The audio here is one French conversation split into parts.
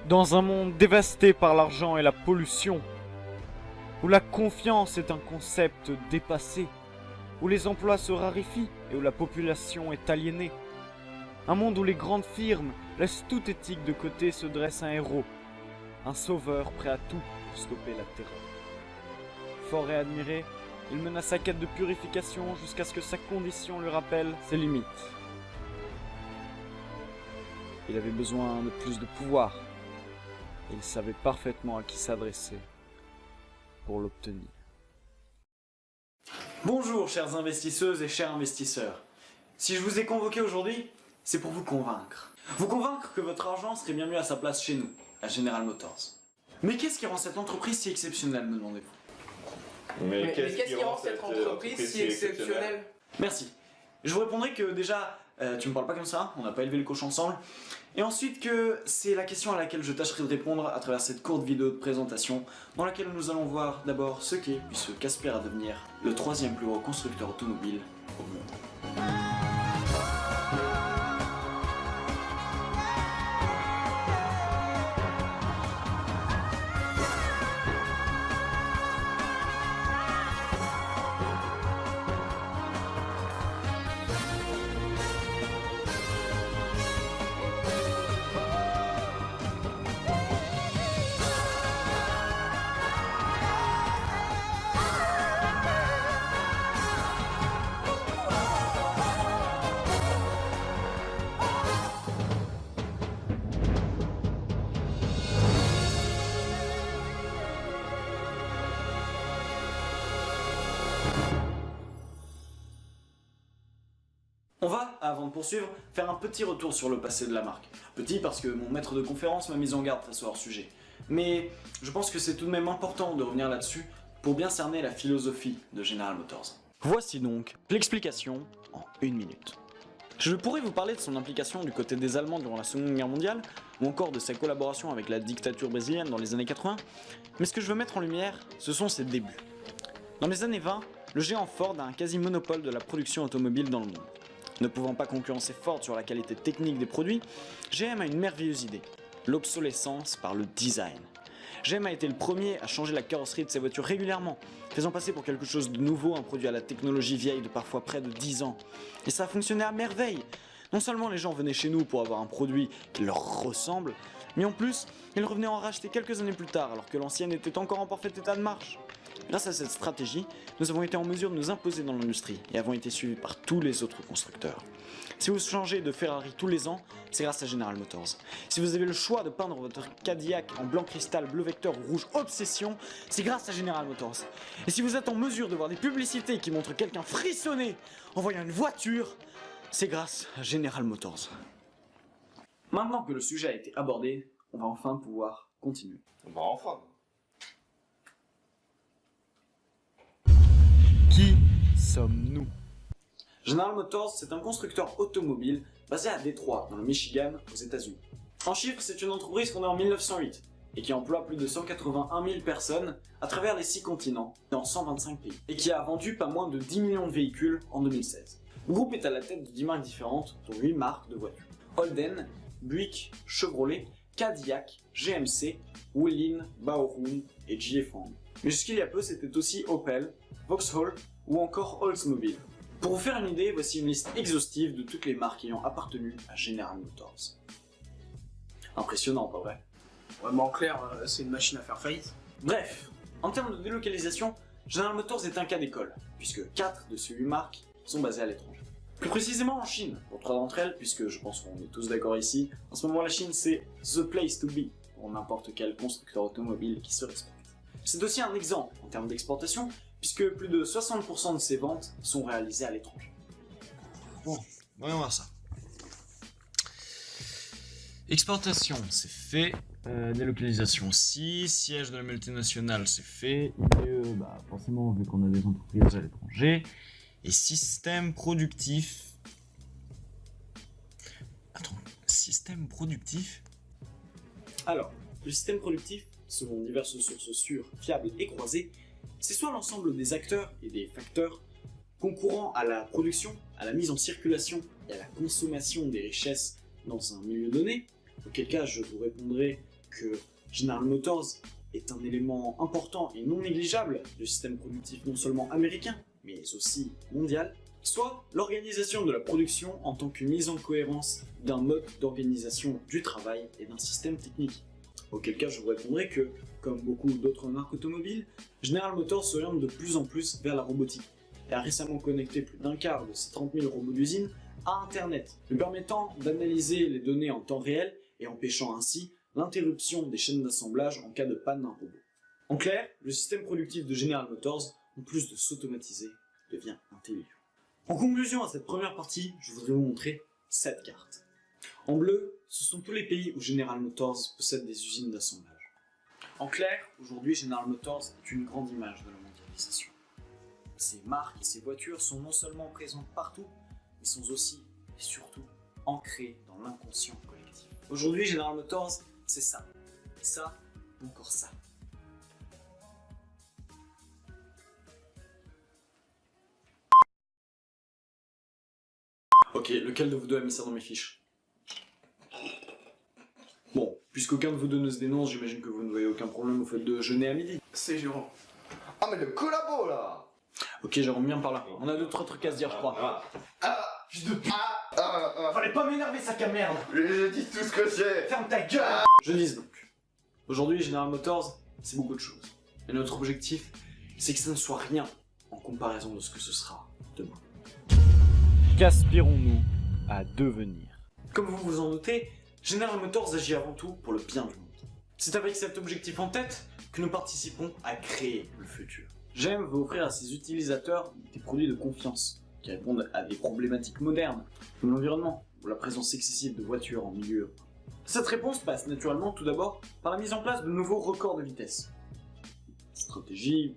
Dans un monde dévasté par l'argent et la pollution, où la confiance est un concept dépassé, où les emplois se raréfient et où la population est aliénée, un monde où les grandes firmes laissent toute éthique de côté, se dresse un héros, un sauveur prêt à tout pour stopper la terreur. Fort et admiré, il mena sa quête de purification jusqu'à ce que sa condition lui rappelle ses limites. Il avait besoin de plus de pouvoir, et il savait parfaitement à qui s'adresser pour l'obtenir. Bonjour chères investisseuses et chers investisseurs. Si je vous ai convoqué aujourd'hui, c'est pour vous convaincre. Vous convaincre que votre argent serait bien mieux à sa place chez nous, à General Motors. Mais qu'est-ce qui rend cette entreprise si exceptionnelle, me demandez-vous? Mais qu'est-ce qui rend cette entreprise si exceptionnelle? Merci. Je vous répondrai que déjà, tu me parles pas comme ça, on n'a pas élevé le cochon ensemble. Et ensuite que c'est la question à laquelle je tâcherai de répondre à travers cette courte vidéo de présentation dans laquelle nous allons voir d'abord ce qu'est, puis ce qu'aspire à devenir le 3e plus gros constructeur automobile au monde. On va, avant de poursuivre, faire un petit retour sur le passé de la marque. Petit parce que mon maître de conférence m'a mis en garde face au hors-sujet. Mais je pense que c'est tout de même important de revenir là-dessus pour bien cerner la philosophie de General Motors. Voici donc l'explication en 1 minute. Je pourrais vous parler de son implication du côté des Allemands durant la Seconde Guerre mondiale, ou encore de sa collaboration avec la dictature brésilienne dans les années 80, mais ce que je veux mettre en lumière, ce sont ses débuts. Dans les années 20, le géant Ford a un quasi-monopole de la production automobile dans le monde. Ne pouvant pas concurrencer Ford sur la qualité technique des produits, GM a une merveilleuse idée, l'obsolescence par le design. GM a été le premier à changer la carrosserie de ses voitures régulièrement, faisant passer pour quelque chose de nouveau un produit à la technologie vieille de parfois près de 10 ans. Et ça a fonctionné à merveille. Non seulement les gens venaient chez nous pour avoir un produit qui leur ressemble, mais en plus, ils revenaient en racheter quelques années plus tard alors que l'ancienne était encore en parfait état de marche. Grâce à cette stratégie, nous avons été en mesure de nous imposer dans l'industrie et avons été suivis par tous les autres constructeurs. Si vous changez de Ferrari tous les ans, c'est grâce à General Motors. Si vous avez le choix de peindre votre Cadillac en blanc cristal, bleu vecteur ou rouge obsession, c'est grâce à General Motors. Et si vous êtes en mesure de voir des publicités qui montrent quelqu'un frissonner en voyant une voiture, c'est grâce à General Motors. Maintenant que le sujet a été abordé, on va enfin pouvoir continuer. Bah enfin. Qui sommes-nous? General Motors, c'est un constructeur automobile basé à Détroit, dans le Michigan, aux États-Unis. En chiffres, c'est une entreprise fondée en 1908 et qui emploie plus de 181 000 personnes à travers les 6 continents et en 125 pays, et qui a vendu pas moins de 10 millions de véhicules en 2016. Le groupe est à la tête de 10 marques différentes, dont 8 marques de voitures. Holden, Buick, Chevrolet, Cadillac, GMC, Wuling, Baorum et GFM. Mais jusqu'il y a peu, c'était aussi Opel, Vauxhall ou encore Oldsmobile. Pour vous faire une idée, voici une liste exhaustive de toutes les marques ayant appartenu à General Motors. Impressionnant, pas vrai? Ouais, mais en clair, c'est une machine à faire faillite. Bref, en termes de délocalisation, General Motors est un cas d'école, puisque 4 de ces 8 marques sont basées à l'étranger. Plus précisément en Chine, pour 3 d'entre elles, puisque je pense qu'on est tous d'accord ici, en ce moment la Chine c'est the place to be pour n'importe quel constructeur automobile qui se respecte. C'est aussi un exemple en termes d'exportation, puisque plus de 60% de ses ventes sont réalisées à l'étranger. Bon, voyons voir ça. Exportation, c'est fait. Délocalisation aussi. Siège de la multinationale, c'est fait. IPE, bah forcément, vu qu'on a des entreprises à l'étranger. Et système productif. Attends, système productif? Alors, le système productif, selon diverses sources sûres, fiables et croisées, c'est soit l'ensemble des acteurs et des facteurs concourant à la production, à la mise en circulation et à la consommation des richesses dans un milieu donné, auquel cas je vous répondrai que General Motors est un élément important et non négligeable du système productif non seulement américain, mais aussi mondial, soit l'organisation de la production en tant que mise en cohérence d'un mode d'organisation du travail et d'un système technique. Auquel cas je vous répondrai que, comme beaucoup d'autres marques automobiles, General Motors s'oriente de plus en plus vers la robotique et a récemment connecté plus d'un quart de ses 30 000 robots d'usine à Internet, lui permettant d'analyser les données en temps réel et empêchant ainsi l'interruption des chaînes d'assemblage en cas de panne d'un robot. En clair, le système productif de General Motors, en plus de s'automatiser, devient intelligent. En conclusion à cette première partie, je voudrais vous montrer cette carte. En bleu, ce sont tous les pays où General Motors possède des usines d'assemblage. En clair, aujourd'hui General Motors est une grande image de la mondialisation. Ces marques et ces voitures sont non seulement présentes partout, mais sont aussi et surtout ancrées dans l'inconscient collectif. Aujourd'hui General Motors, c'est ça, ça, encore ça. Ok, lequel de vous deux a mis ça dans mes fiches? Bon, puisqu'aucun de vous deux ne se dénonce, j'imagine que vous ne voyez aucun problème au fait de jeûner à midi. C'est Jérôme. Ah mais le collabo là. Ok, Jérôme, bien par là. On a d'autres trucs à se dire, je crois. Fallait pas m'énerver, sac à merde. Je dis tout ce que j'ai. Ferme ta gueule. Je dis donc. Aujourd'hui, General Motors, c'est beaucoup de choses. Et notre objectif, c'est que ça ne soit rien en comparaison de ce que ce sera demain. Qu'aspirons-nous à devenir? Comme vous vous en doutez, General Motors agit avant tout pour le bien du monde. C'est avec cet objectif en tête que nous participons à créer le futur. GM veut offrir à ses utilisateurs des produits de confiance qui répondent à des problématiques modernes, comme l'environnement ou la présence excessive de voitures en milieu urbain. Cette réponse passe naturellement tout d'abord par la mise en place de nouveaux records de vitesse. Stratégie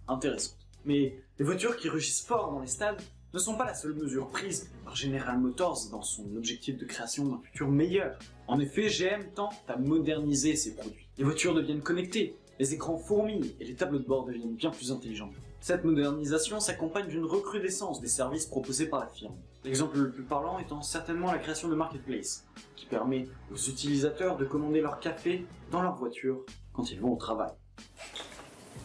intéressante. Mais les voitures qui rugissent fort dans les stades ne sont pas la seule mesure prise par General Motors dans son objectif de création d'un futur meilleur. En effet, GM tente à moderniser ses produits. Les voitures deviennent connectées, les écrans fourmillent et les tableaux de bord deviennent bien plus intelligents. Cette modernisation s'accompagne d'une recrudescence des services proposés par la firme. L'exemple le plus parlant étant certainement la création de Marketplace, qui permet aux utilisateurs de commander leur café dans leur voiture quand ils vont au travail.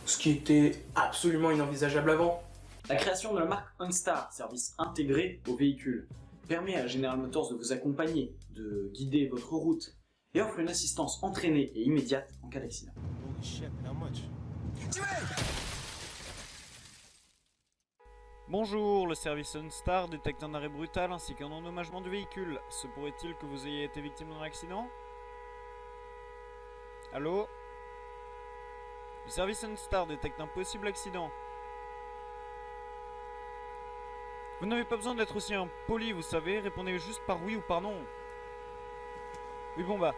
Ce qui était absolument inenvisageable avant. La création de la marque OnStar, service intégré au véhicule, permet à General Motors de vous accompagner, de guider votre route et offre une assistance entraînée et immédiate en cas d'accident. Bonjour, le service OnStar détecte un arrêt brutal ainsi qu'un endommagement du véhicule. Se pourrait-il que vous ayez été victime d'un accident? Allô? Le service OnStar détecte un possible accident. Vous n'avez pas besoin d'être aussi impoli, vous savez, répondez juste par oui ou par non. Oui bon bah,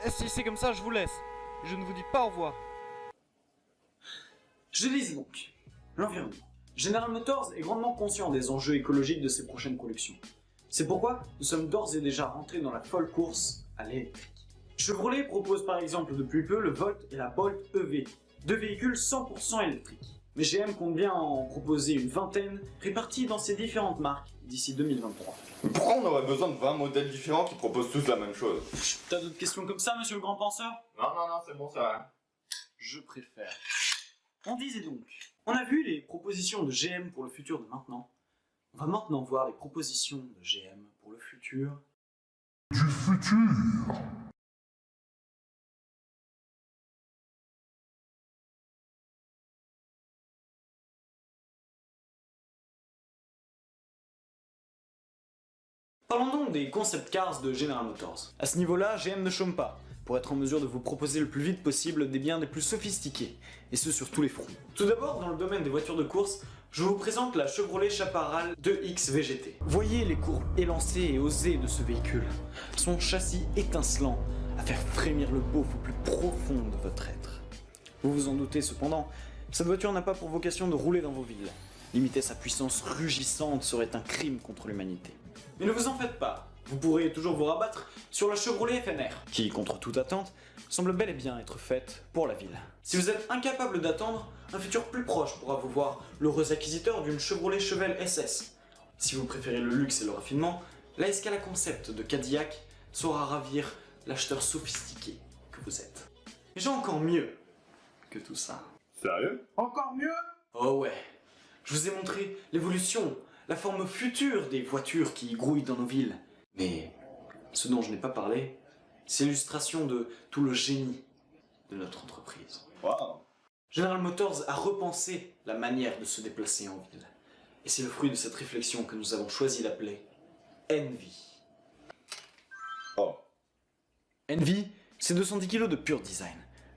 si c'est comme ça, je vous laisse. Je ne vous dis pas au revoir. Je lise donc. L'environnement. General Motors est grandement conscient des enjeux écologiques de ses prochaines productions. C'est pourquoi nous sommes d'ores et déjà rentrés dans la folle course à l'électrique. Chevrolet propose par exemple depuis peu le Volt et la Bolt EV, deux véhicules 100% électriques. Mais GM compte bien en proposer une vingtaine, répartis dans ses différentes marques d'ici 2023. Pourquoi on aurait besoin de 20 modèles différents qui proposent tous la même chose? T'as d'autres questions comme ça, monsieur le grand penseur? Non, c'est bon, ça. Je préfère. On disait donc, on a vu les propositions de GM pour le futur de maintenant. On va maintenant voir les propositions de GM pour le futur. Du futur. Parlons donc des concept cars de General Motors. À ce niveau-là, GM ne chôme pas, pour être en mesure de vous proposer le plus vite possible des biens des plus sophistiqués, et ce sur tous les fronts. Tout d'abord, dans le domaine des voitures de course, je vous présente la Chevrolet Chaparral 2X VGT. Voyez les courbes élancées et osées de ce véhicule, son châssis étincelant à faire frémir le beauf au plus profond de votre être. Vous vous en doutez cependant, cette voiture n'a pas pour vocation de rouler dans vos villes. Limiter sa puissance rugissante serait un crime contre l'humanité. Mais ne vous en faites pas, vous pourrez toujours vous rabattre sur la Chevrolet FNR, qui, contre toute attente, semble bel et bien être faite pour la ville. Si vous êtes incapable d'attendre, un futur plus proche pourra vous voir l'heureux acquisiteur d'une Chevrolet Chevelle SS. Si vous préférez le luxe et le raffinement, la Escala Concept de Cadillac saura ravir l'acheteur sophistiqué que vous êtes. Et j'ai encore mieux que tout ça. Sérieux? Encore mieux? Oh ouais, je vous ai montré l'évolution, la forme future des voitures qui grouillent dans nos villes. Mais ce dont je n'ai pas parlé, c'est l'illustration de tout le génie de notre entreprise. Waouh! General Motors a repensé la manière de se déplacer en ville. Et c'est le fruit de cette réflexion que nous avons choisi d'appeler Envy. Oh. Envy, c'est 210 kg de pur design.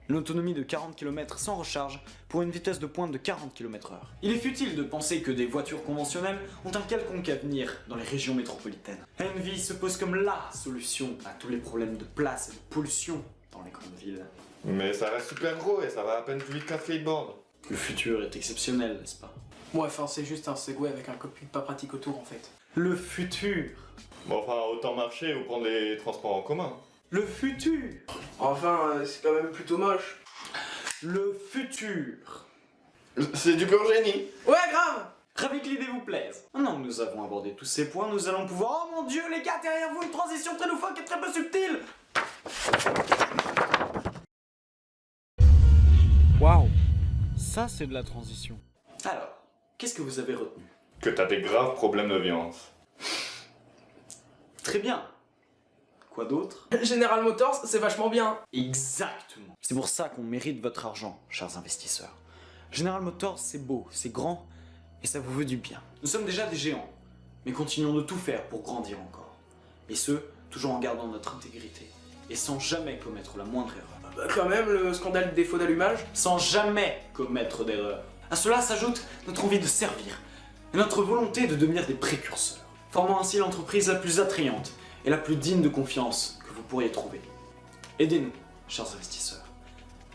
Une autonomie de 40 km sans recharge pour une vitesse de pointe de 40 km/h. Il est futile de penser que des voitures conventionnelles ont un quelconque avenir dans les régions métropolitaines. Envy se pose comme LA solution à tous les problèmes de place et de pollution dans les grandes villes. Mais ça reste super gros et ça va à peine plus vite qu'un skateboard. Le futur est exceptionnel, n'est-ce pas? Ouais, enfin, c'est juste un Segway avec un cockpit pas pratique autour en fait. Le futur. Bon, enfin, autant marcher ou prendre les transports en commun. Le futur. Enfin, c'est quand même plutôt moche. Le futur. C'est du pur génie. Ouais, grave! Ravi que l'idée vous plaise. Maintenant que nous avons abordé tous ces points, nous allons pouvoir... Oh mon dieu les gars, derrière vous, une transition très loufoque et très peu subtile. Waouh! Ça, c'est de la transition. Alors, qu'est-ce que vous avez retenu? Que t'as des graves problèmes de violence. Très bien. Quoi d'autre? General Motors, c'est vachement bien. Exactement. C'est pour ça qu'on mérite votre argent, chers investisseurs. General Motors, c'est beau, c'est grand, et ça vous veut du bien. Nous sommes déjà des géants, mais continuons de tout faire pour grandir encore. Et ce, toujours en gardant notre intégrité, et sans jamais commettre la moindre erreur. Bah, quand même, le scandale des faux d'allumage. Sans jamais commettre d'erreur. À cela s'ajoute notre envie de servir, et notre volonté de devenir des précurseurs, formant ainsi l'entreprise la plus attrayante et la plus digne de confiance que vous pourriez trouver. Aidez-nous, chers investisseurs.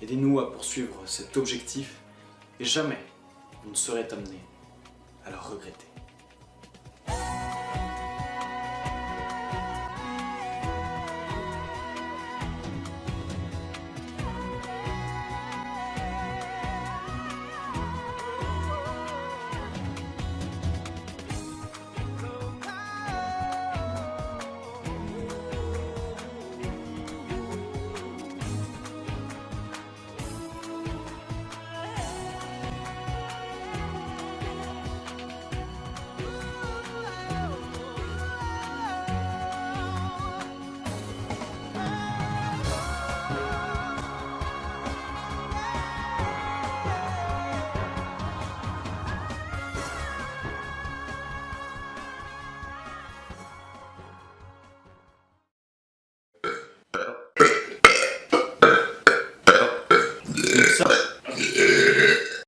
Aidez-nous à poursuivre cet objectif, et jamais vous ne serez amenés à le regretter. Ça